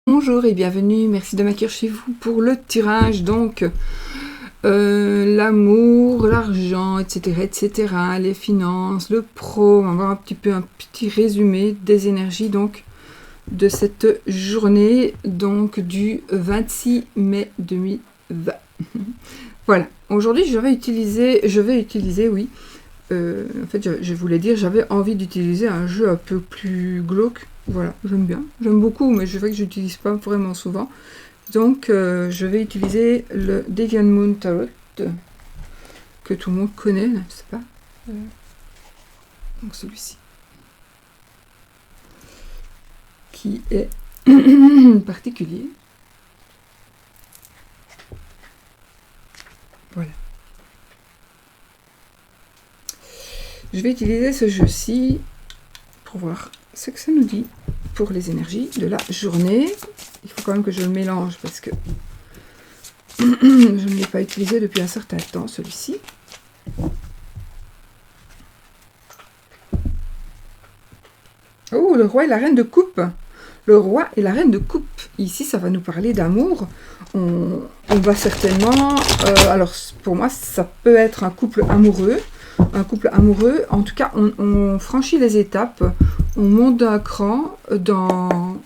Bonjour et bienvenue, merci de m'accueillir chez vous pour le tirage, donc l'amour, l'argent, etc., etc., les finances, le pro, on va voir un petit résumé des énergies donc de cette journée donc du 26 mai 2020. Voilà, aujourd'hui je vais utiliser, oui, en fait je voulais dire, j'avais envie d'utiliser un jeu un peu plus glauque. Voilà, j'aime bien, j'aime beaucoup, mais je sais que j'utilise pas vraiment souvent. Donc je vais utiliser le Deviant Moon Tarot, que tout le monde connaît, n'est-ce pas? Donc celui-ci, qui est particulier. Voilà. Je vais utiliser ce jeu-ci pour voir ce que ça nous dit pour les énergies de la journée. Il faut quand même que je le mélange parce que je ne l'ai pas utilisé depuis un certain temps, celui-ci. Oh, le roi et la reine de coupe. Le roi et la reine de coupe. Ici, ça va nous parler d'amour. On va certainement... alors, pour moi, ça peut être un couple amoureux. Un couple amoureux. En tout cas, on franchit les étapes. On monte d'un cran dans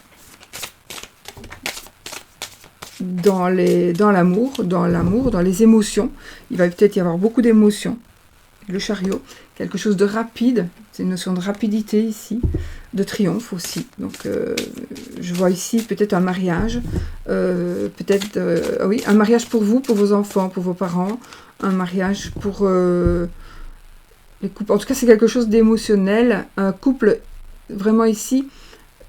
l'amour, dans les émotions. Il va peut-être y avoir beaucoup d'émotions. Le chariot, quelque chose de rapide. C'est une notion de rapidité ici. De triomphe aussi. Donc, je vois ici peut-être un mariage. Oui, un mariage pour vous, pour vos enfants, pour vos parents. Un mariage pour les couples. En tout cas, c'est quelque chose d'émotionnel. Un couple, vraiment ici,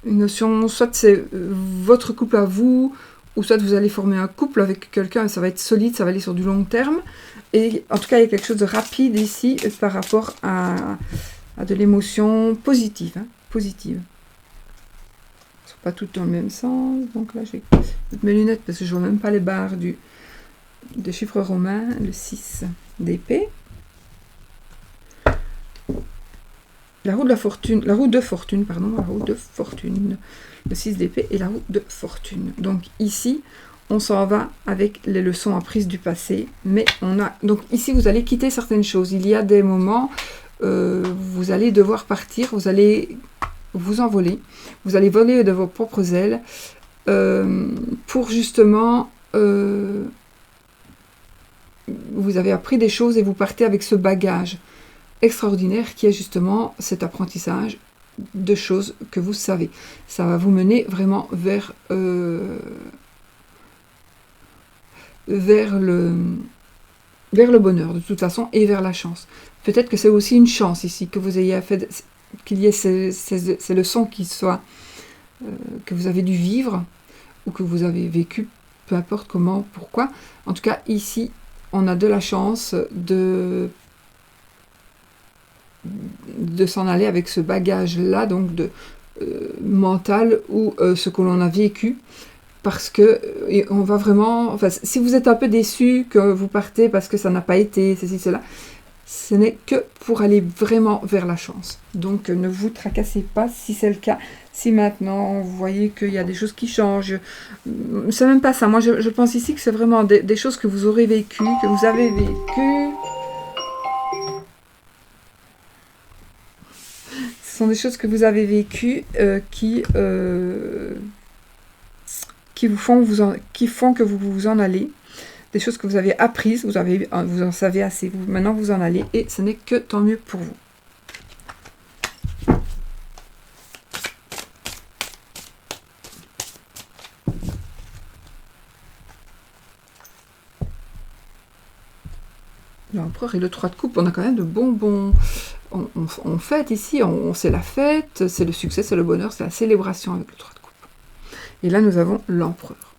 une notion, soit c'est votre couple à vous, ou soit vous allez former un couple avec quelqu'un, ça va être solide, ça va aller sur du long terme. Et en tout cas, il y a quelque chose de rapide ici par rapport à de l'émotion positive. Hein, positive. Elles sont pas toutes dans le même sens. Donc là, je vais mettre mes lunettes parce que je vois même pas les barres des chiffres romains. Le 6 d'épée. La roue de la fortune, la roue de fortune, pardon, la roue de fortune. Le 6 d'épée et la roue de fortune. Donc ici, on s'en va avec les leçons apprises du passé. Mais on a... Donc ici, vous allez quitter certaines choses. Il y a des moments, vous allez devoir partir, vous allez vous envoler. Vous allez voler de vos propres ailes pour justement... vous avez appris des choses et vous partez avec ce bagage extraordinaire qui est justement cet apprentissage de choses que vous savez. Ça va vous mener vraiment vers le bonheur de toute façon et vers la chance. Peut-être que c'est aussi une chance ici que vous ayez fait, qu'il y ait ces leçons qui soient que vous avez dû vivre ou que vous avez vécu, peu importe comment, pourquoi. En tout cas, ici, on a de la chance de s'en aller avec ce bagage-là, donc de mental ou ce que l'on a vécu, parce que on va vraiment... Enfin, si vous êtes un peu déçu que vous partez parce que ça n'a pas été, ceci, cela, ce n'est que pour aller vraiment vers la chance. Donc ne vous tracassez pas si c'est le cas. Si maintenant vous voyez qu'il y a des choses qui changent, c'est même pas ça. Moi je pense ici que c'est vraiment des choses que vous aurez vécues, que vous avez vécues. Ce sont des choses que vous avez vécues qui font que vous vous en allez. Des choses que vous avez apprises, vous en savez assez. Maintenant vous en allez et ce n'est que tant mieux pour vous. L'empereur et le 3 de coupe, on a quand même de bonbons. On fête ici, c'est la fête, c'est le succès, c'est le bonheur, c'est la célébration avec le 3 de coupe. Et là, nous avons l'empereur.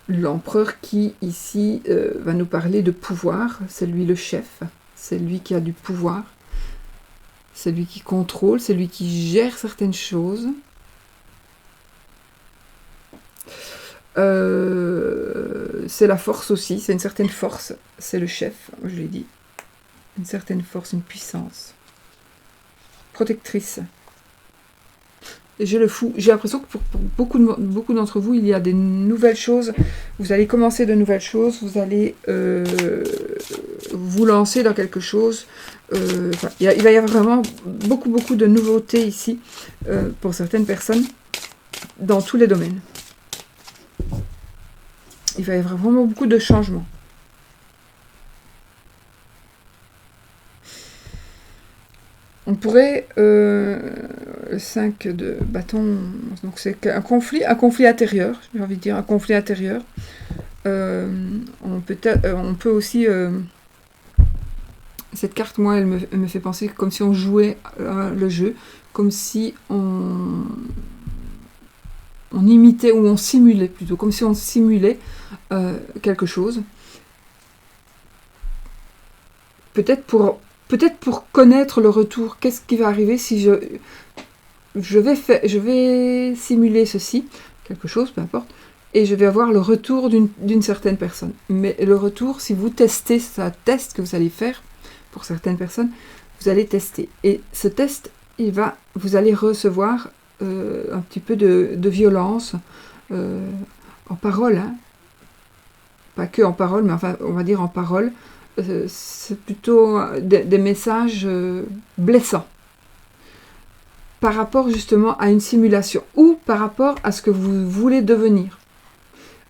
L'empereur qui, ici, va nous parler de pouvoir. C'est lui le chef, c'est lui qui a du pouvoir. C'est lui qui contrôle, c'est lui qui gère certaines choses. C'est la force aussi, c'est une certaine force, c'est le chef, je l'ai dit. Une certaine force, une puissance. Protectrice. j'ai le fou. J'ai l'impression que pour beaucoup d'entre vous, il y a des nouvelles choses. Vous allez commencer de nouvelles choses. Vous allez vous lancer dans quelque chose. Enfin, il va y avoir vraiment beaucoup de nouveautés ici pour certaines personnes dans tous les domaines. Il va y avoir vraiment beaucoup de changements. On pourrait, le 5 de bâton, donc c'est un conflit intérieur, j'ai envie de dire, un conflit intérieur. On peut aussi, cette carte, moi, elle me fait penser comme si on jouait le jeu, comme si on imitait, ou on simulait plutôt, comme si on simulait quelque chose. Peut-être pour connaître le retour, qu'est-ce qui va arriver si je vais simuler ceci, quelque chose, peu importe, et je vais avoir le retour d'une certaine personne. Mais le retour, si vous testez, c'est un test que vous allez faire, pour certaines personnes, vous allez tester. Et ce test, vous allez recevoir un petit peu de violence en parole, hein. Pas que en parole, mais enfin, on va dire en parole. C'est plutôt des messages blessants par rapport justement à une simulation ou par rapport à ce que vous voulez devenir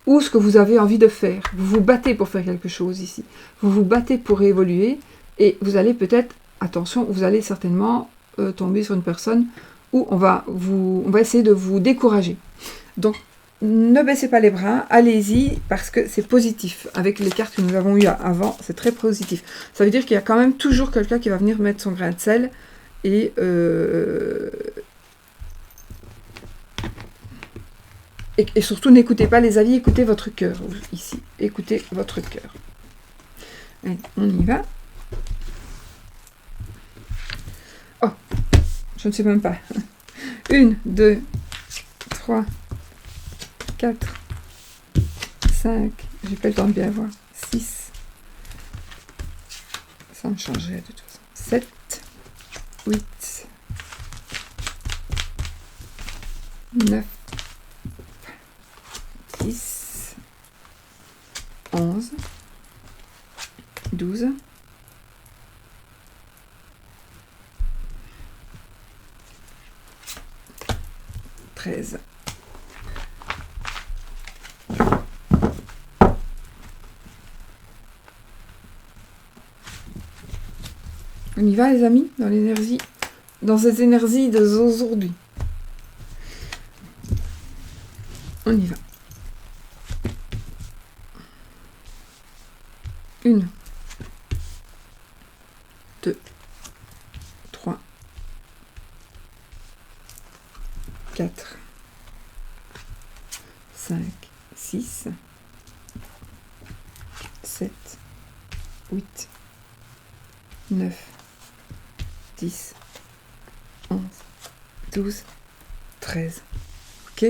ou ce que vous avez envie de faire. Vous vous battez pour faire quelque chose ici. Vous vous battez pour évoluer et vous allez peut-être, attention, vous allez certainement tomber sur une personne où on va essayer de vous décourager. Donc, ne baissez pas les bras, allez-y, parce que c'est positif. Avec les cartes que nous avons eues avant, c'est très positif. Ça veut dire qu'il y a quand même toujours quelqu'un qui va venir mettre son grain de sel. Et surtout, n'écoutez pas les avis, écoutez votre cœur. Ici, écoutez votre cœur. Allez, on y va. Oh, je ne sais même pas. 1, 2, 3... 4, 5, j'ai pas le temps de bien voir, 6, ça me changerait de toute façon, 7, 8, 9, 10, 11, 12, 13, on y va les amis, dans ces énergies d'aujourd'hui. On y va. 1, 2, 3, 4, 5, 6, 7, 8, 9, 10, 11, 12, 13. Ok?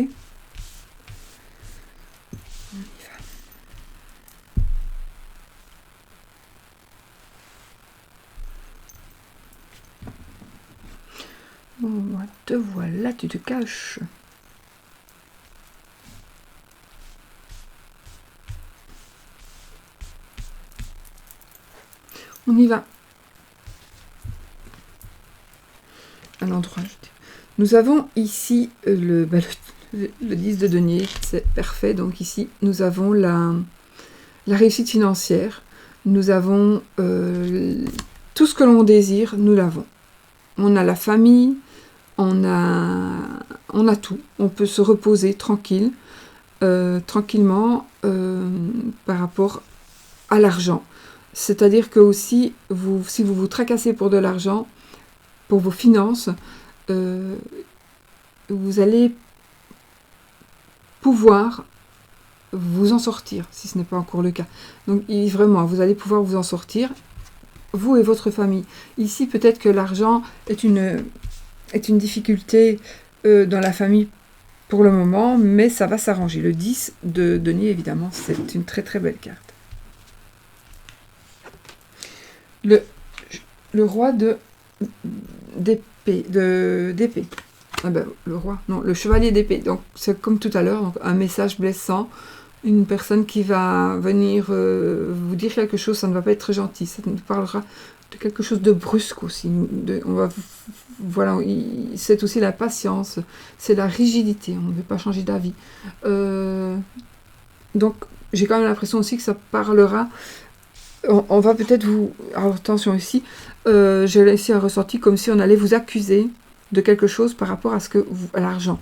On y va. Bon, te voilà, tu te caches. On y va. À l'endroit. Nous avons ici le 10 de denier, c'est parfait. Donc ici, nous avons la réussite financière. Nous avons tout ce que l'on désire, nous l'avons. On a la famille, on a tout. On peut se reposer tranquillement par rapport à l'argent. C'est-à-dire que aussi, si vous vous tracassez pour de l'argent, pour vos finances, vous allez pouvoir vous en sortir, si ce n'est pas encore le cas. Donc vraiment, vous allez pouvoir vous en sortir, vous et votre famille. Ici, peut-être que l'argent est une difficulté dans la famille pour le moment, mais ça va s'arranger. Le 10 de denier, évidemment, c'est une très très belle carte. Le roi d'épée. Ah ben, le roi, non, le chevalier d'épée. Donc, c'est comme tout à l'heure, donc un message blessant, une personne qui va venir vous dire quelque chose, ça ne va pas être très gentil, ça nous parlera de quelque chose de brusque aussi. Voilà, c'est aussi la patience, c'est la rigidité, on ne veut pas changer d'avis. Donc, j'ai quand même l'impression aussi que ça parlera. On va peut-être vous... Alors, attention ici, j'ai laissé un ressenti comme si on allait vous accuser de quelque chose par rapport à l'argent.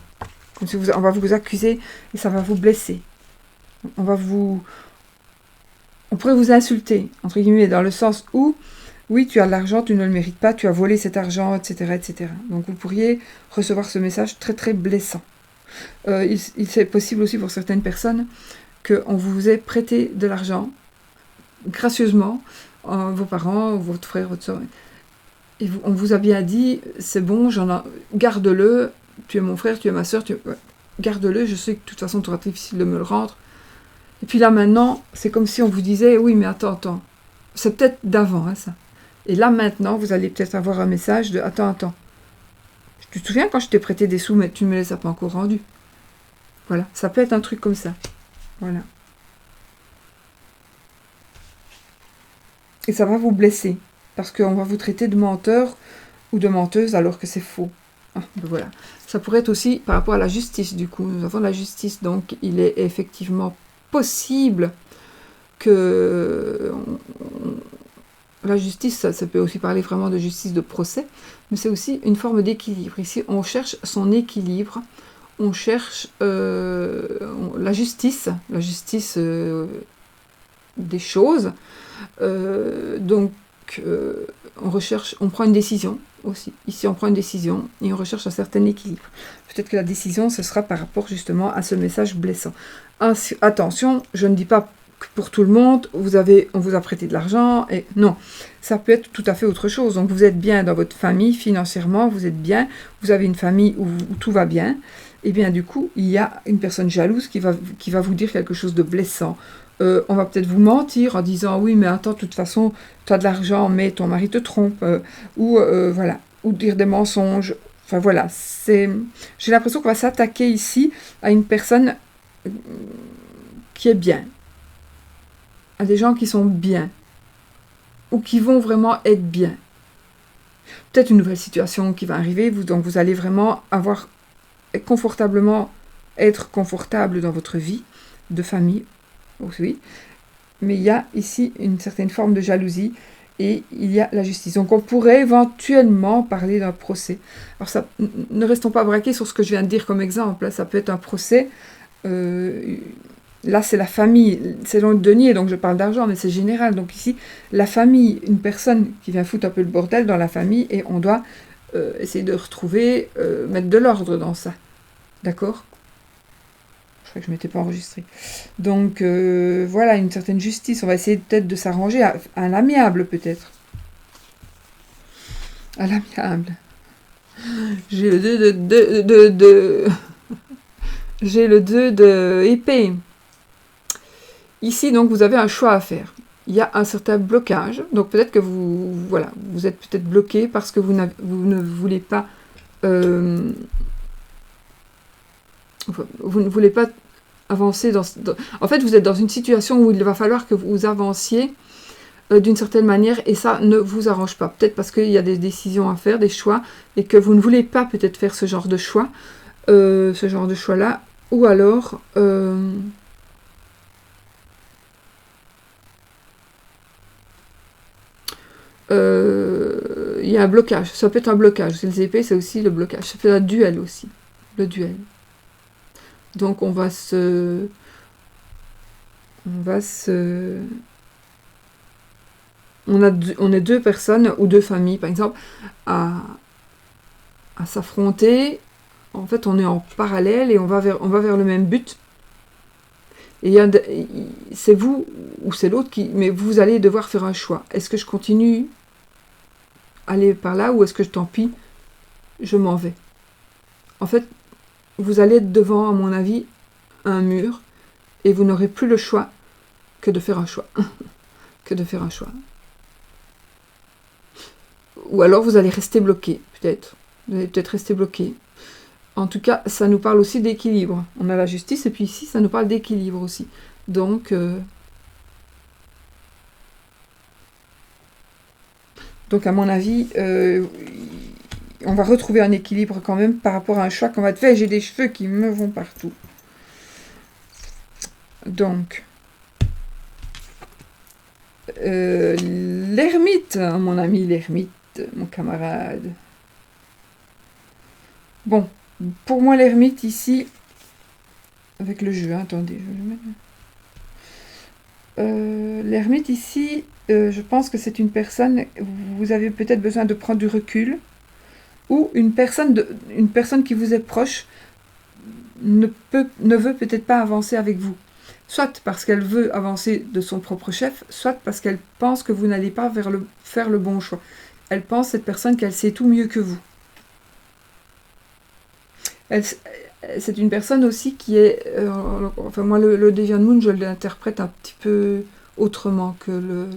Comme si on va vous accuser et ça va vous blesser. On pourrait vous insulter, entre guillemets, dans le sens où, oui, tu as de l'argent, tu ne le mérites pas, tu as volé cet argent, etc., etc. Donc, vous pourriez recevoir ce message très, très blessant. C'est possible aussi pour certaines personnes qu'on vous ait prêté de l'argent gracieusement, vos parents, votre frère, votre soeur, et on vous a bien dit, c'est bon, garde-le, tu es mon frère, tu es ma soeur, garde-le, je sais que de toute façon, tu auras difficile de me le rendre. Et puis là, maintenant, c'est comme si on vous disait, oui, mais attends, c'est peut-être d'avant, hein, ça. Et là, maintenant, vous allez peut-être avoir un message de, attends, tu te souviens quand je t'ai prêté des sous, mais tu ne me les as pas encore rendus. Voilà, ça peut être un truc comme ça. Voilà. Et ça va vous blesser, parce qu'on va vous traiter de menteur ou de menteuse alors que c'est faux. Ah, ben voilà. Ça pourrait être aussi par rapport à la justice, du coup. Nous avons la justice, donc il est effectivement possible que... La justice, ça peut aussi parler vraiment de justice de procès, mais c'est aussi une forme d'équilibre. Ici, on cherche son équilibre, on cherche la justice des choses. On prend une décision aussi. Ici, on prend une décision et on recherche un certain équilibre. Peut-être que la décision, ce sera par rapport justement à ce message blessant. Attention, je ne dis pas que pour tout le monde, on vous a prêté de l'argent. Et non, ça peut être tout à fait autre chose. Donc, vous êtes bien dans votre famille, financièrement, vous êtes bien, vous avez une famille où tout va bien. Et bien, du coup, il y a une personne jalouse qui va vous dire quelque chose de blessant. On va peut-être vous mentir en disant oui mais attends de toute façon tu as de l'argent mais ton mari te trompe voilà, ou dire des mensonges, enfin voilà, j'ai l'impression qu'on va s'attaquer ici à une personne qui est bien, à des gens qui sont bien ou qui vont vraiment être bien, peut-être une nouvelle situation qui va arriver, donc vous allez vraiment être confortable dans votre vie de famille. Oui, mais il y a ici une certaine forme de jalousie et il y a la justice. Donc on pourrait éventuellement parler d'un procès. Alors ça, ne restons pas braqués sur ce que je viens de dire comme exemple. Ça peut être un procès. Là, c'est la famille. C'est dans le denier, donc je parle d'argent, mais c'est général. Donc ici, la famille, une personne qui vient foutre un peu le bordel dans la famille et on doit essayer de retrouver, mettre de l'ordre dans ça. D'accord ? Je crois que je ne m'étais pas enregistrée. Donc, voilà, une certaine justice. On va essayer peut-être de s'arranger à l'amiable, peut-être. À l'amiable. J'ai le 2 J'ai le 2 de épée. Ici, donc, vous avez un choix à faire. Il y a un certain blocage. Donc, peut-être que vous êtes peut-être bloqué parce que vous ne voulez pas... vous ne voulez pas avancer en fait, vous êtes dans une situation où il va falloir que vous avanciez d'une certaine manière et ça ne vous arrange pas. Peut-être parce qu'il y a des décisions à faire, des choix, et que vous ne voulez pas peut-être faire ce genre de choix, là, ou alors... il y a un blocage. Ça peut être un blocage. C'est les épées, c'est aussi le blocage. Ça peut être un duel aussi. Le duel. Donc on est deux personnes ou deux familles, par exemple, à s'affronter. En fait, on est en parallèle et on va vers le même but. Et c'est vous ou c'est l'autre mais vous allez devoir faire un choix. Est-ce que je continue à aller par là ou est-ce que tant pis, je m'en vais. En fait, vous allez être devant, à mon avis, un mur et vous n'aurez plus le choix que de faire un choix. Ou alors vous allez rester bloqué, peut-être. Vous allez peut-être rester bloqué. En tout cas, ça nous parle aussi d'équilibre. On a la justice, et puis ici, ça nous parle d'équilibre aussi. Donc à mon avis, on va retrouver un équilibre quand même par rapport à un choix qu'on va te faire. J'ai des cheveux qui me vont partout. Donc, l'ermite, mon ami l'ermite, mon camarade. Bon, pour moi l'ermite ici, avec le jeu, hein, attendez, je vais le mettre. L'ermite ici, je pense que c'est une personne, vous avez peut-être besoin de prendre du recul, ou une personne qui vous est proche ne veut peut-être pas avancer avec vous. Soit parce qu'elle veut avancer de son propre chef, soit parce qu'elle pense que vous n'allez pas faire le bon choix. Elle pense, cette personne, qu'elle sait tout mieux que vous. C'est une personne aussi qui est... enfin, moi, le Deviant Moon, je l'interprète un petit peu autrement que le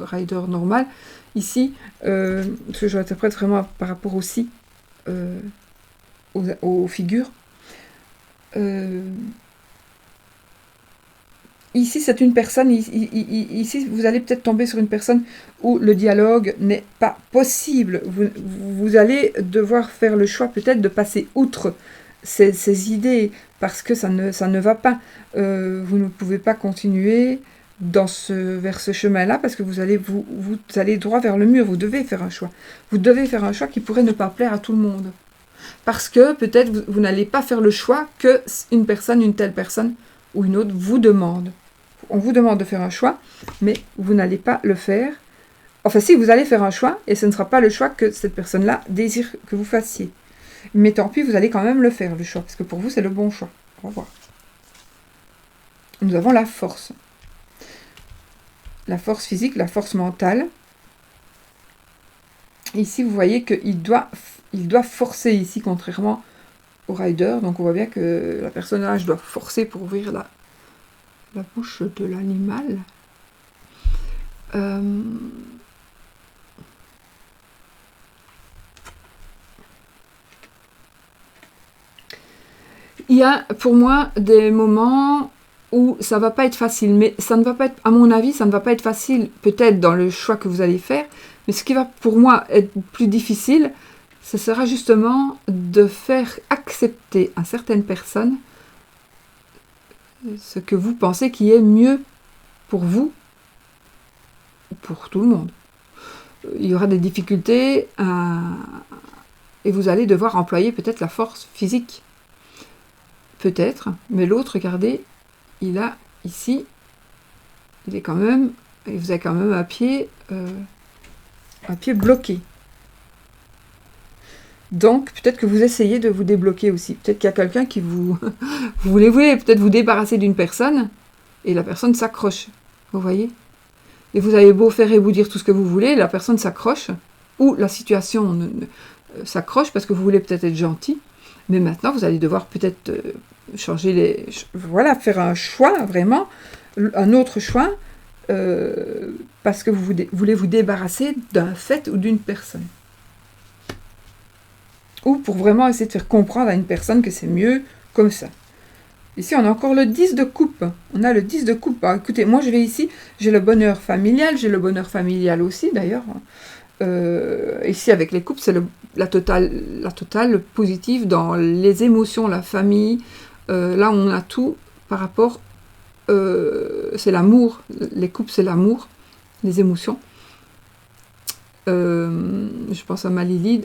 Rider normal. Ici, parce que je l'interprète vraiment par rapport aussi aux figures. Ici, c'est une personne, ici, vous allez peut-être tomber sur une personne où le dialogue n'est pas possible. Vous allez devoir faire le choix peut-être de passer outre ces idées, parce que ça ne va pas. Vous ne pouvez pas continuer vers ce chemin-là, parce que vous allez droit vers le mur. Vous devez faire un choix. Vous devez faire un choix qui pourrait ne pas plaire à tout le monde. Parce que peut-être vous n'allez pas faire le choix que une telle personne ou une autre vous demande. On vous demande de faire un choix, mais vous n'allez pas le faire. Enfin, si, vous allez faire un choix, et ce ne sera pas le choix que cette personne-là désire que vous fassiez. Mais tant pis, vous allez quand même le faire, le choix, parce que pour vous, c'est le bon choix. On va voir. Nous avons la force. La force physique, la force mentale. Ici, vous voyez qu'il doit forcer ici, contrairement au rider. Donc, on voit bien que la personnage doit forcer pour ouvrir la bouche de l'animal. Il y a pour moi des moments où ça va pas être facile, mais ça ne va pas être, à mon avis, ça ne va pas être facile peut-être dans le choix que vous allez faire, mais ce qui va pour moi être plus difficile, ce sera justement de faire accepter à certaines personnes ce que vous pensez qui est mieux pour vous, pour tout le monde. Il y aura des difficultés et vous allez devoir employer peut-être la force physique. Peut-être, mais l'autre, regardez, il a ici, il est quand même, et vous avez quand même un pied bloqué. Donc, peut-être que vous essayez de vous débloquer aussi. Peut-être qu'il y a quelqu'un qui vous voulez peut-être vous débarrasser d'une personne, et la personne s'accroche. Vous voyez? Et vous avez beau faire et vous dire tout ce que vous voulez, la personne s'accroche, ou la situation s'accroche parce que vous voulez peut-être être gentil, mais maintenant vous allez devoir peut-être changer faire un choix, vraiment, un autre choix, parce que vous voulez vous débarrasser d'un fait ou d'une personne. Ou pour vraiment essayer de faire comprendre à une personne que c'est mieux comme ça. Ici, on a encore le 10 de coupe. On a le 10 de coupe. Alors, écoutez, moi, je vais ici, j'ai le bonheur familial. J'ai le bonheur familial aussi, d'ailleurs. Ici, avec les coupes, c'est la totale positive dans les émotions, la famille. Là, on a tout par rapport... c'est l'amour. Les coupes, c'est l'amour. Les émotions. Je pense à Malili.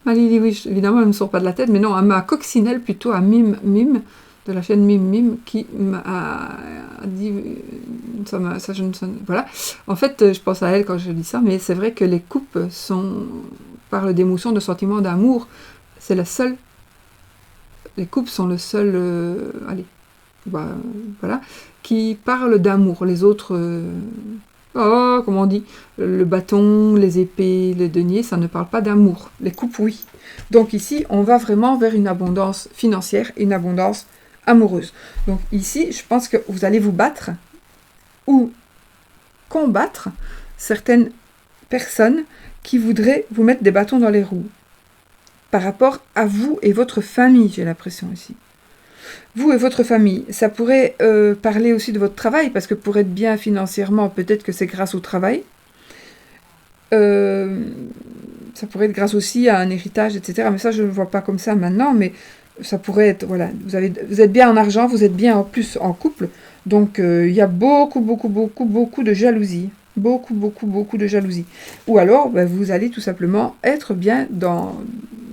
Malili, oui, évidemment, elle ne me sort pas de la tête, mais non, à ma coccinelle, plutôt à Mime, de la chaîne Mime, qui m'a dit... voilà. En fait, je pense à elle quand je dis ça, mais c'est vrai que les coupes parlent d'émotions, de sentiments, d'amour. C'est la seule... Les coupes sont le seul... voilà. Qui parlent d'amour. Les autres... comment on dit, le bâton, les épées, les deniers, ça ne parle pas d'amour. Les coupes, oui. Donc ici, on va vraiment vers une abondance financière, une abondance amoureuse. Donc ici, je pense que vous allez vous battre ou combattre certaines personnes qui voudraient vous mettre des bâtons dans les roues. par rapport à vous et votre famille, j'ai l'impression ici. Vous et votre famille, ça pourrait parler aussi de votre travail, parce que pour être bien financièrement, peut-être que c'est grâce au travail. Ça pourrait être grâce aussi à un héritage, etc. Mais ça, je ne le vois pas comme ça maintenant, mais ça pourrait être, voilà, vous êtes bien en argent, vous êtes bien en plus en couple, donc il y a beaucoup de jalousie. Beaucoup de jalousie. Ou alors, ben, vous allez tout simplement être bien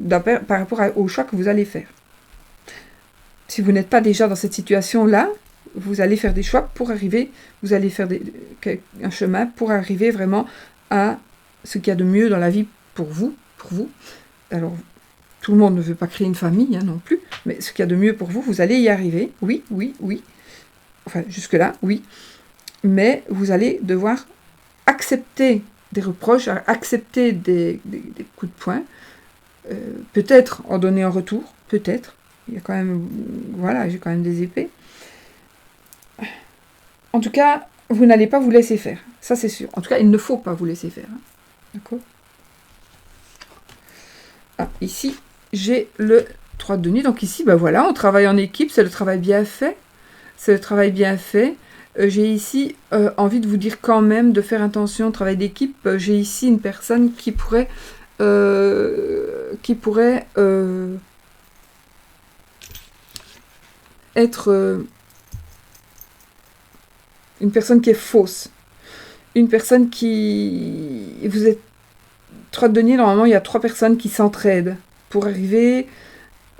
par rapport au choix que vous allez faire. Si vous n'êtes pas déjà dans cette situation-là, vous allez faire des choix pour arriver, vous allez faire un chemin pour arriver vraiment à ce qu'il y a de mieux dans la vie pour vous. Alors, tout le monde ne veut pas créer une famille non plus, mais ce qu'il y a de mieux pour vous, vous allez y arriver. Oui. Enfin, jusque-là, oui. Mais vous allez devoir accepter des reproches, accepter des coups de poing, peut-être en donner en retour, peut-être. Il y a quand même, voilà, j'ai quand même des épées. En tout cas, vous n'allez pas vous laisser faire, ça c'est sûr. En tout cas, il ne faut pas vous laisser faire. D'accord ? Ah, ici, j'ai le 3 de denier. Donc ici, ben voilà, on travaille en équipe, c'est le travail bien fait. J'ai ici envie de vous dire quand même de faire attention au travail d'équipe. J'ai ici une personne qui pourrait être une personne qui est fausse. Une personne qui... Vous êtes 3 de denier, normalement, il y a 3 personnes qui s'entraident pour arriver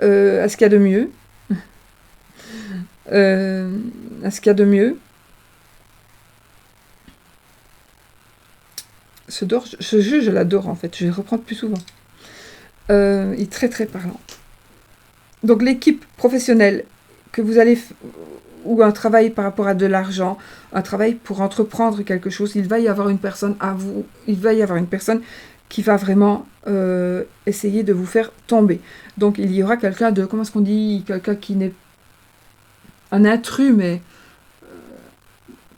à ce qu'il y a de mieux. Ce jeu, je l'adore en fait. Je vais le reprendre plus souvent. Il est très très parlant. Donc l'équipe professionnelle que vous allez... ou un travail par rapport à de l'argent, un travail pour entreprendre quelque chose, il va y avoir une personne à vous, il va y avoir une personne qui va vraiment essayer de vous faire tomber. Donc il y aura quelqu'un de, comment est-ce qu'on dit, quelqu'un qui n'est un intrus, mais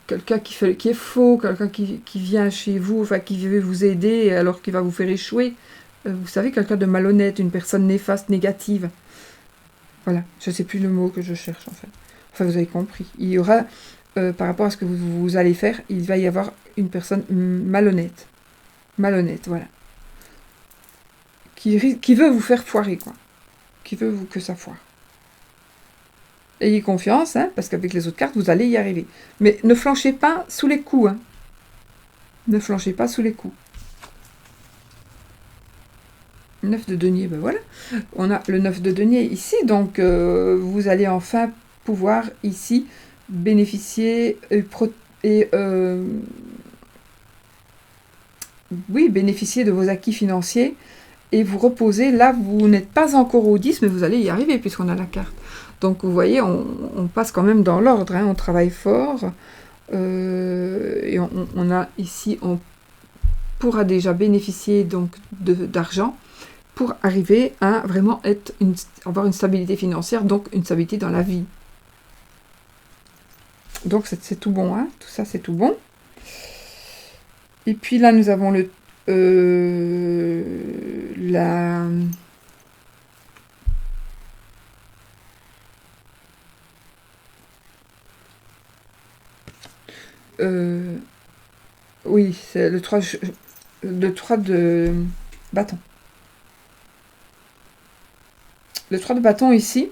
quelqu'un qui est faux, quelqu'un qui vient chez vous, enfin qui veut vous aider alors qu'il va vous faire échouer. Vous savez, quelqu'un de malhonnête, une personne néfaste, négative. Voilà, je ne sais plus le mot que je cherche en fait. Enfin, vous avez compris. Il y aura, par rapport à ce que vous allez faire, il va y avoir une personne malhonnête. Malhonnête, voilà. Qui veut vous faire foirer, quoi. Qui veut que ça foire. Ayez confiance, hein, parce qu'avec les autres cartes, vous allez y arriver. Mais ne flanchez pas sous les coups. Hein. Ne flanchez pas sous les coups. 9 de denier, ben voilà. On a le 9 de denier ici, donc vous allez enfin pouvoir ici bénéficier bénéficier de vos acquis financiers et vous reposer. Là, vous n'êtes pas encore au 10, mais vous allez y arriver puisqu'on a la carte. Donc, vous voyez, on passe quand même dans l'ordre, hein, on travaille fort. Et on a ici, on pourra déjà bénéficier donc d'argent pour arriver à vraiment avoir une stabilité financière, donc une stabilité dans la vie. Donc, c'est tout bon, hein, tout ça, c'est tout bon. Et puis là, nous avons oui, c'est le 3 de bâton. Le 3 de bâton ici,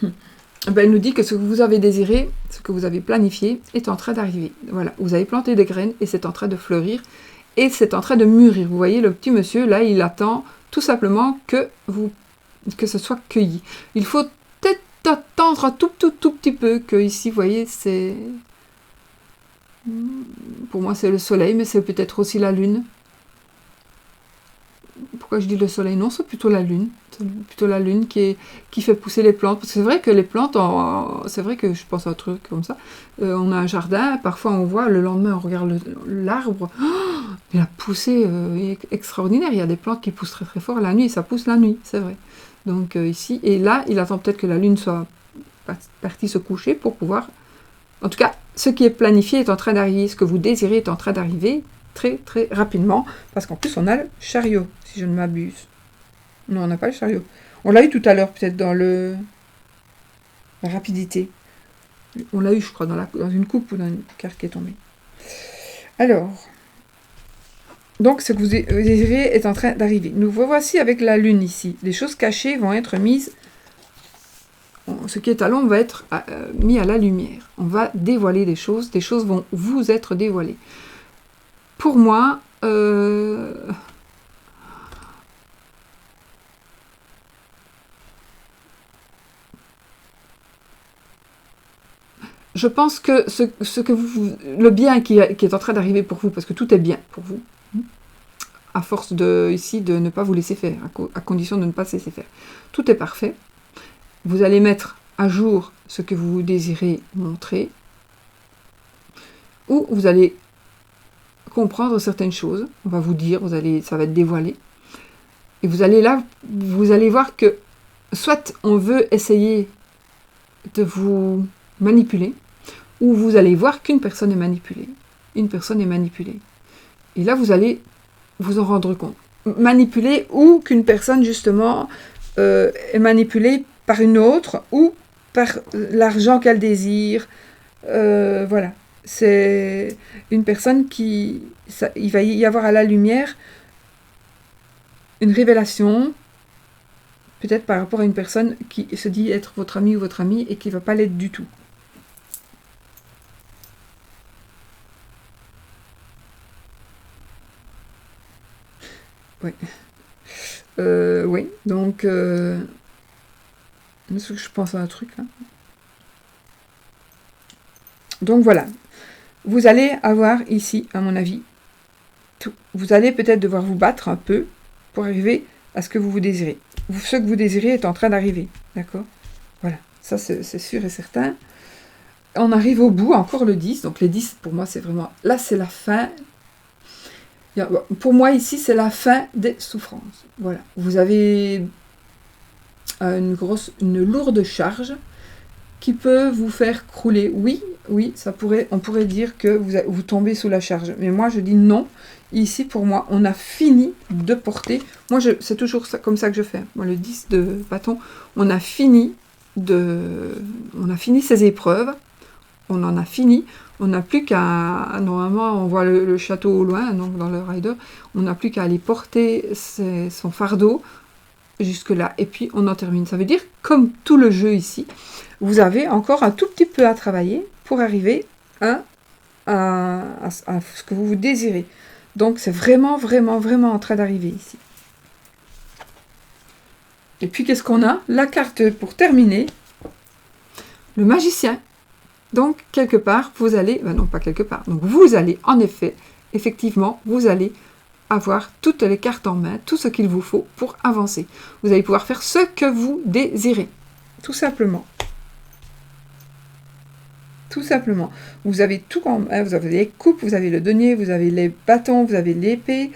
ben, il nous dit que ce que vous avez désiré, ce que vous avez planifié, est en train d'arriver. Voilà, vous avez planté des graines et c'est en train de fleurir et c'est en train de mûrir. Vous voyez, le petit monsieur, là, il attend tout simplement que ce soit cueilli. Il faut peut-être attendre un tout petit peu que ici, vous voyez, c'est... Pour moi, c'est le soleil, mais c'est peut-être aussi la lune. Pourquoi je dis le soleil? Non, c'est plutôt la lune. C'est plutôt la lune qui fait pousser les plantes. Parce que c'est vrai que les plantes, c'est vrai que je pense à un truc comme ça. On a un jardin, parfois on voit, le lendemain on regarde l'arbre. Oh, il a poussé extraordinaire. Il y a des plantes qui poussent très très fort la nuit, et ça pousse la nuit, c'est vrai. Donc ici, et là, il attend peut-être que la lune soit partie se coucher pour pouvoir... En tout cas, ce qui est planifié est en train d'arriver. Ce que vous désirez est en train d'arriver très très rapidement. Parce qu'en plus, on a le chariot, si je ne m'abuse. Non, on n'a pas le chariot. On l'a eu tout à l'heure, peut-être dans la rapidité. On l'a eu, je crois, dans une coupe ou dans une carte qui est tombée. Alors, donc ce que vous désirez est en train d'arriver. Nous voici avec la lune ici. Les choses cachées vont être mises, ce qui est à l'ombre va être mis à la lumière. On va dévoiler des choses vont vous être dévoilées. Pour moi, je pense que le bien qui est en train d'arriver pour vous, parce que tout est bien pour vous, à force de ne pas vous laisser faire, à condition de ne pas se laisser faire. Tout est parfait. Vous allez mettre à jour ce que vous désirez montrer, ou vous allez comprendre certaines choses. On va vous dire, ça va être dévoilé. Et vous allez voir que soit on veut essayer de vous manipuler, ou vous allez voir qu'une personne est manipulée. Une personne est manipulée. Et là, vous allez vous en rendre compte. Manipulée, ou qu'une personne, justement, est manipulée par une autre, ou par l'argent qu'elle désire. Voilà. C'est une personne il va y avoir à la lumière une révélation, peut-être par rapport à une personne qui se dit être votre ami ou votre amie et qui ne va pas l'être du tout. Oui. Oui, donc... est-ce que je pense à un truc, là? Donc voilà. Vous allez avoir ici, à mon avis, tout. Vous allez peut-être devoir vous battre un peu pour arriver à ce que vous désirez. Ce que vous désirez est en train d'arriver, d'accord? Voilà, ça c'est sûr et certain. On arrive au bout, encore le 10. Donc les 10, pour moi, c'est vraiment... Là, c'est la fin. Pour moi, ici, c'est la fin des souffrances. Voilà. Vous avez une lourde charge qui peut vous faire crouler. Oui, on pourrait dire que vous tombez sous la charge. Mais moi, je dis non. Ici, pour moi, on a fini de porter. Moi, c'est toujours comme ça que je fais. Moi, le 10 de bâton, on a fini ces épreuves. On en a fini. On n'a plus qu'à... Normalement, on voit le château au loin, donc dans le rider. On n'a plus qu'à aller porter son fardeau jusque-là. Et puis, on en termine. Ça veut dire, comme tout le jeu ici, vous avez encore un tout petit peu à travailler pour arriver à ce que vous désirez. Donc, c'est vraiment, vraiment, vraiment en train d'arriver ici. Et puis, qu'est-ce qu'on a? La carte pour terminer. Le magicien. Donc, quelque part, vous allez... non, pas quelque part. Donc, vous allez, en effet, effectivement, vous allez avoir toutes les cartes en main, tout ce qu'il vous faut pour avancer. Vous allez pouvoir faire ce que vous désirez. Tout simplement. Tout simplement. Vous avez tout en main. Vous avez les coupes, vous avez le denier, vous avez les bâtons, vous avez l'épée,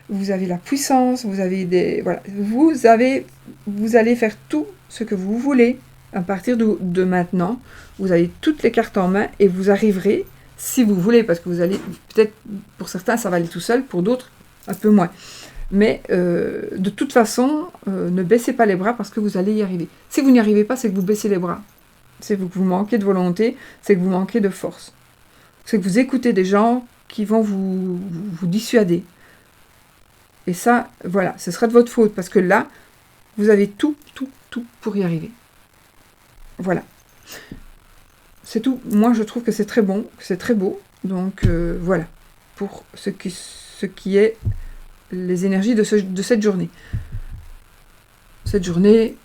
vous avez la puissance, vous avez des... Voilà. Vous allez faire tout ce que vous voulez. À partir de maintenant, vous avez toutes les cartes en main et vous arriverez, si vous voulez, parce que vous allez, peut-être pour certains ça va aller tout seul, pour d'autres un peu moins. Mais de toute façon, ne baissez pas les bras parce que vous allez y arriver. Si vous n'y arrivez pas, c'est que vous baissez les bras. C'est que vous manquez de volonté, c'est que vous manquez de force. C'est que vous écoutez des gens qui vont vous dissuader. Et ça, voilà, ce sera de votre faute parce que là, vous avez tout pour y arriver. Voilà. C'est tout. Moi, je trouve que c'est très bon, que c'est très beau. Donc, voilà. Pour ce qui est les énergies de cette journée. Cette journée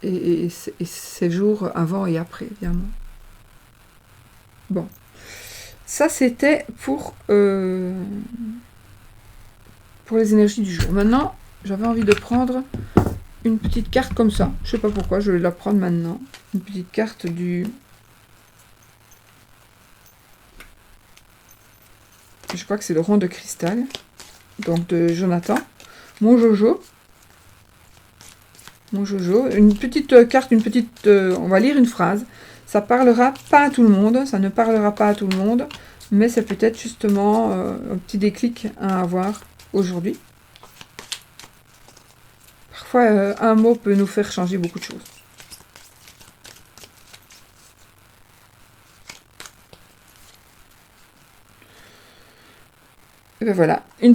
et ces jours avant et après, évidemment. Bon. Ça, c'était pour les énergies du jour. Maintenant, j'avais envie de prendre une petite carte comme ça. Je sais pas pourquoi, je vais la prendre maintenant. Une petite carte du... Je crois que c'est le rond de cristal. Donc de Jonathan. Mon Jojo. Mon Jojo. Une petite carte, on va lire une phrase. Ça parlera pas à tout le monde. Ça ne parlera pas à tout le monde. Mais c'est peut-être justement un petit déclic à avoir aujourd'hui. parfois, un mot peut nous faire changer beaucoup de choses. Et ben voilà, une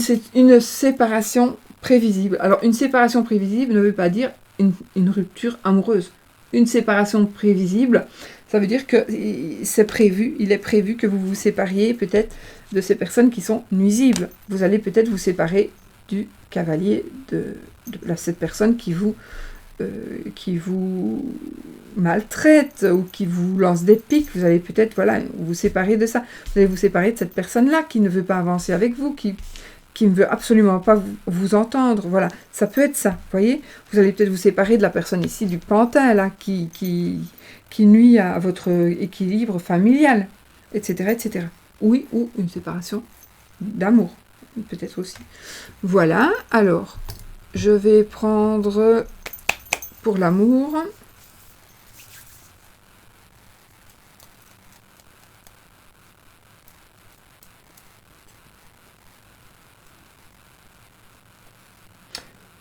séparation prévisible. Alors, une séparation prévisible ne veut pas dire une rupture amoureuse. Une séparation prévisible, ça veut dire que c'est prévu, il est prévu que vous vous sépariez peut-être de ces personnes qui sont nuisibles. Vous allez peut-être vous séparer du cavalier, de cette personne qui vous maltraite ou qui vous lance des piques. Vous allez peut-être vous séparer de ça. Vous allez vous séparer de cette personne-là qui ne veut pas avancer avec vous, qui ne veut absolument pas vous entendre. Voilà, ça peut être ça, vous voyez. Vous allez peut-être vous séparer de la personne ici, du pantin, là, qui nuit à votre équilibre familial, etc., etc. Oui, ou une séparation d'amour, peut-être aussi. Voilà, alors, je vais prendre pour l'amour.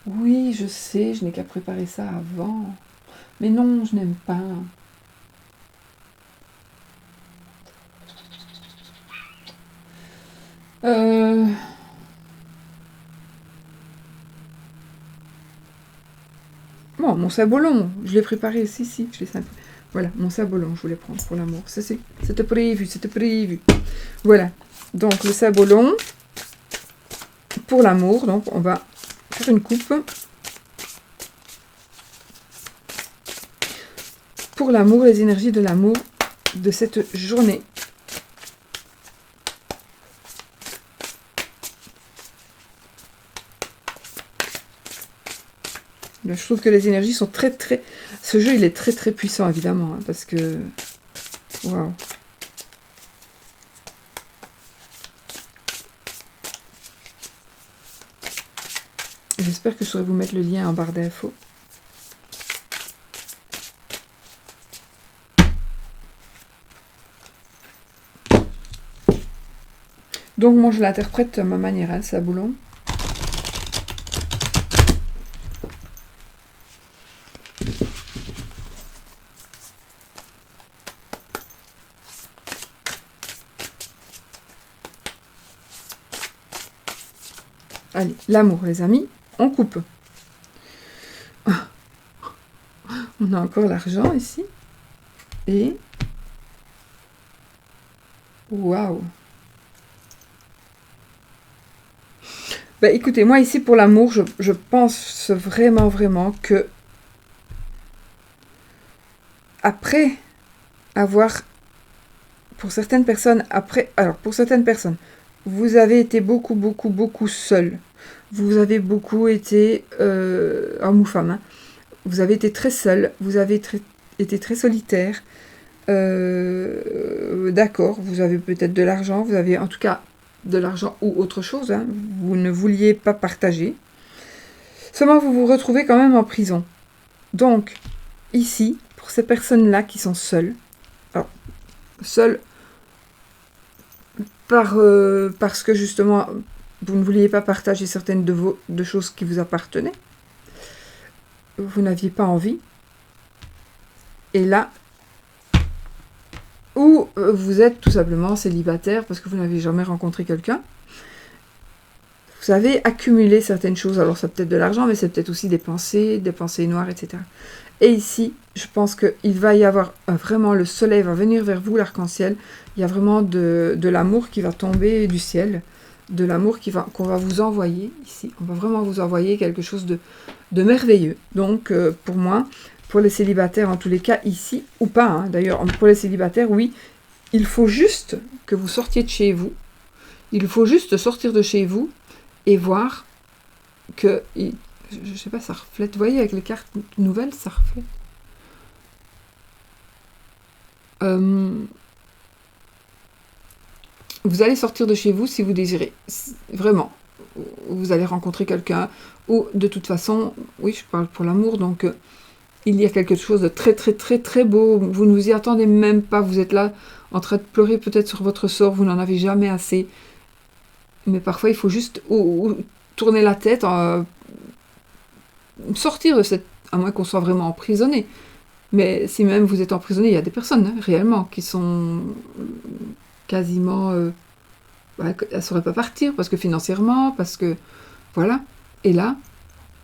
Oui, je sais, je n'ai qu'à préparer ça avant. Mais non, je n'aime pas. Bon, mon sabolon, je l'ai préparé, si, je l'ai simple. Voilà, mon sabolon, je voulais prendre pour l'amour. Ça, c'était prévu, c'était prévu. Voilà, donc le sabolon, pour l'amour, donc on va faire une coupe. Pour l'amour, les énergies de l'amour de cette journée. Je trouve que les énergies sont très... Ce jeu, il est très puissant, évidemment, hein, parce que... Waouh. J'espère que je saurai vous mettre le lien en barre d'infos. Donc, moi, je l'interprète à ma manière, hein, saboulon. Allez, l'amour, les amis, on coupe. On a encore l'argent ici. Et... Waouh. Bah, écoutez, moi ici pour l'amour, je pense vraiment que après avoir, pour certaines personnes, vous avez été beaucoup seul. Vous avez beaucoup été, homme ou femme, hein, vous avez été très seul, vous avez été très solitaire. D'accord, vous avez peut-être de l'argent, vous avez en tout cas de l'argent ou autre chose, hein, vous ne vouliez pas partager. Seulement, vous vous retrouvez quand même en prison. Donc, ici, pour ces personnes-là qui sont seules, alors, seules parce que justement, vous ne vouliez pas partager certaines de choses qui vous appartenaient, vous n'aviez pas envie, et là, ou vous êtes tout simplement célibataire parce que vous n'avez jamais rencontré quelqu'un. Vous avez accumulé certaines choses, alors c'est peut-être de l'argent, mais c'est peut-être aussi des pensées noires, etc. Et ici, je pense qu'il va y avoir vraiment, le soleil va venir vers vous, l'arc-en-ciel. Il y a vraiment de l'amour qui va tomber du ciel, de l'amour qu'on va vous envoyer ici. On va vraiment vous envoyer quelque chose de merveilleux. Donc, pour moi, pour les célibataires, en tous les cas, ici, ou pas, hein, d'ailleurs, pour les célibataires, oui, il faut juste que vous sortiez de chez vous. Il faut juste sortir de chez vous et voir que, je sais pas, ça reflète, vous voyez, avec les cartes nouvelles, ça reflète. Vous allez sortir de chez vous si vous désirez, vraiment. Vous allez rencontrer quelqu'un, ou de toute façon, oui, je parle pour l'amour, donc il y a quelque chose de très beau, vous ne vous y attendez même pas, vous êtes là en train de pleurer peut-être sur votre sort, vous n'en avez jamais assez, mais parfois il faut juste tourner la tête, sortir de cette... à moins qu'on soit vraiment emprisonné. Mais si même vous êtes emprisonné, il y a des personnes, hein, réellement, qui sont quasiment... elles ne sauraient pas partir, parce que financièrement, parce que... Voilà. Et là,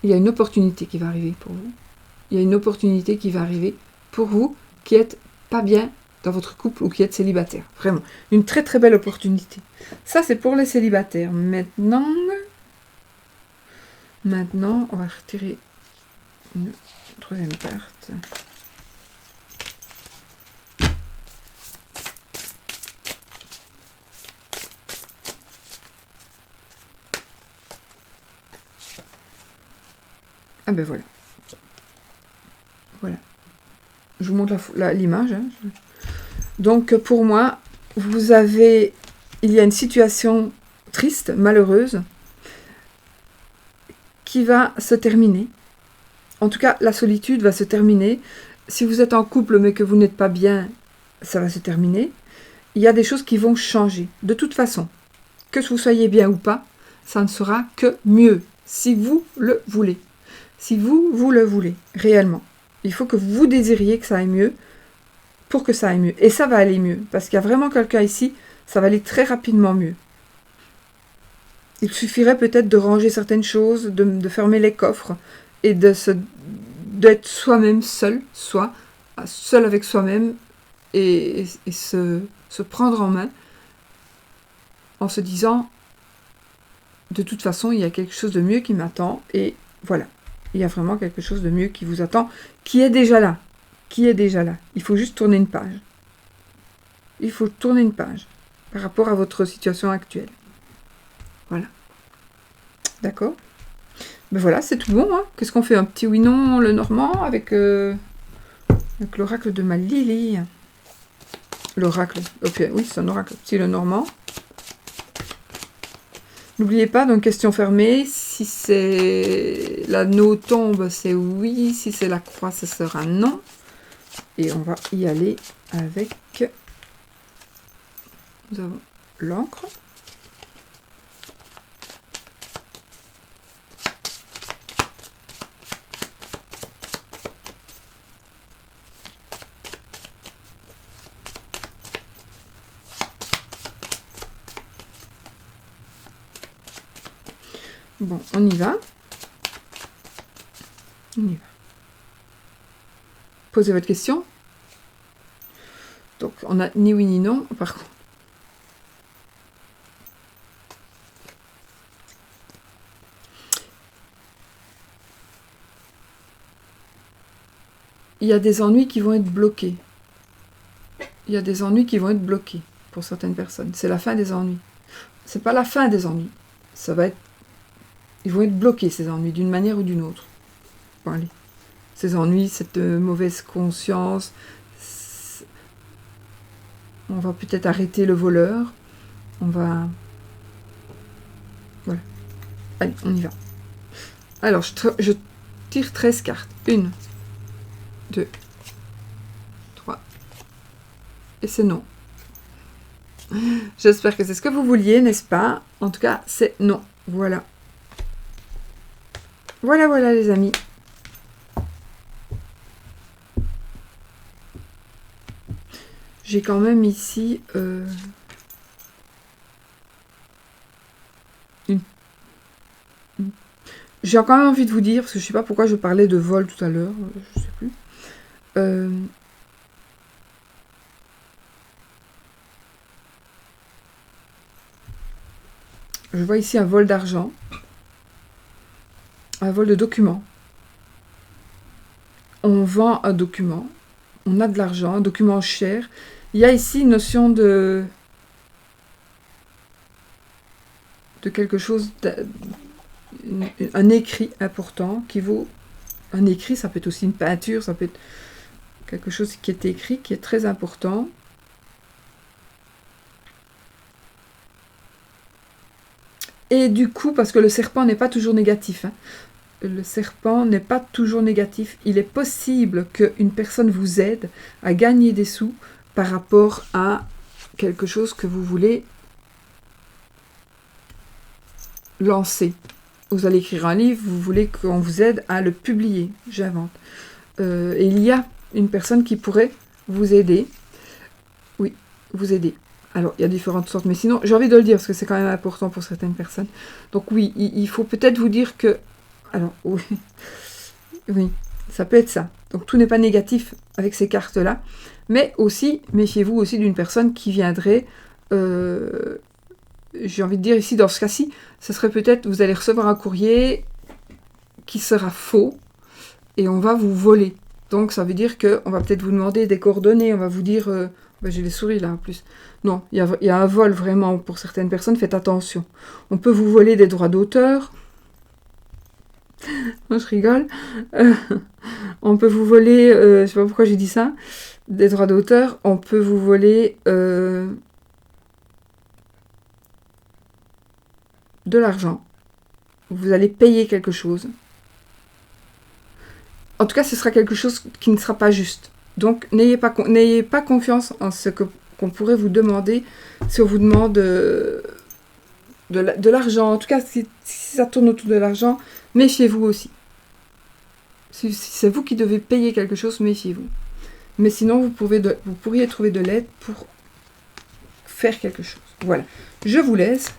il y a une opportunité qui va arriver pour vous. Il y a une opportunité qui va arriver pour vous qui êtes pas bien dans votre couple ou qui êtes célibataire. Vraiment. Une très très belle opportunité. Ça, c'est pour les célibataires. Maintenant, on va retirer une troisième carte. Ah ben voilà. Voilà. Je vous montre l'image. Hein. Donc pour moi, il y a une situation triste, malheureuse, qui va se terminer. En tout cas, la solitude va se terminer. Si vous êtes en couple mais que vous n'êtes pas bien, ça va se terminer. Il y a des choses qui vont changer. De toute façon, que vous soyez bien ou pas, ça ne sera que mieux, si vous le voulez. Si vous le voulez, réellement. Il faut que vous désiriez que ça aille mieux pour que ça aille mieux. Et ça va aller mieux, parce qu'il y a vraiment quelqu'un ici, ça va aller très rapidement mieux. Il suffirait peut-être de ranger certaines choses, de fermer les coffres, et d'être soi-même seul avec soi-même, et se prendre en main, en se disant, de toute façon, il y a quelque chose de mieux qui m'attend, et voilà. Il y a vraiment quelque chose de mieux qui vous attend, qui est déjà là. Il faut juste tourner une page. Il faut tourner une page par rapport à votre situation actuelle. Voilà. D'accord? Ben voilà, c'est tout bon. Hein. Qu'est-ce qu'on fait? Un petit oui-non, le normand, avec l'oracle de ma Lily. L'oracle. Ok, oui, c'est un oracle. Petit le normand. N'oubliez pas, donc question fermée, si c'est l'anneau tombe, c'est oui, si c'est la croix, ce sera non. Et on va y aller avec, nous avons l'encre. Bon, on y va. Posez votre question. Donc, on a ni oui ni non, par contre. Il y a des ennuis qui vont être bloqués. Pour certaines personnes. C'est la fin des ennuis. C'est pas la fin des ennuis. Ça va être... Ils vont être bloqués, ces ennuis, d'une manière ou d'une autre. Bon, allez. Ces ennuis, cette mauvaise conscience. On va peut-être arrêter le voleur. On va... Voilà. Allez, on y va. Alors, je tire 13 cartes. 1, 2, 3. Et c'est non. J'espère que c'est ce que vous vouliez, n'est-ce pas? En tout cas, c'est non. Voilà. Voilà les amis. J'ai quand même ici j'ai quand même envie de vous dire, parce que je ne sais pas pourquoi je parlais de vol tout à l'heure, je ne sais plus. Je vois ici un vol d'argent. Un vol de documents. On vend un document. On a de l'argent, un document cher. Il y a ici une notion de quelque chose, un écrit important qui vaut... Un écrit, ça peut être aussi une peinture, ça peut être quelque chose qui est écrit, qui est très important. Et du coup, parce que le serpent n'est pas toujours négatif, hein, le serpent n'est pas toujours négatif. Il est possible qu'une personne vous aide à gagner des sous par rapport à quelque chose que vous voulez lancer. vous allez écrire un livre, vous voulez qu'on vous aide à le publier, j'invente. Et il y a une personne qui pourrait vous aider. Oui, vous aider. Alors, il y a différentes sortes, mais sinon, j'ai envie de le dire, parce que c'est quand même important pour certaines personnes. Donc oui, il faut peut-être vous dire que... Alors, oui, oui, ça peut être ça. Donc tout n'est pas négatif avec ces cartes-là, mais aussi, méfiez-vous aussi d'une personne qui viendrait... j'ai envie de dire ici, dans ce cas-ci, ce serait peut-être, vous allez recevoir un courrier qui sera faux, et on va vous voler. Donc ça veut dire qu'on va peut-être vous demander des coordonnées, on va vous dire... j'ai les souris là en plus. Non, il y a un vol vraiment pour certaines personnes, faites attention. On peut vous voler des droits d'auteur. Moi je rigole. On peut vous voler, je sais pas pourquoi j'ai dit ça, des droits d'auteur. On peut vous voler de l'argent. Vous allez payer quelque chose. En tout cas, ce sera quelque chose qui ne sera pas juste. Donc, n'ayez pas confiance en ce qu'on pourrait vous demander si on vous demande de l'argent. En tout cas, si ça tourne autour de l'argent, méfiez-vous aussi. Si c'est vous qui devez payer quelque chose, méfiez-vous. Mais sinon, vous pourriez trouver de l'aide pour faire quelque chose. Voilà. Je vous laisse.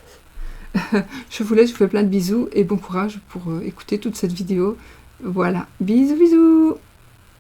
Je vous fais plein de bisous et bon courage pour écouter toute cette vidéo. Voilà. Bisous, bisous.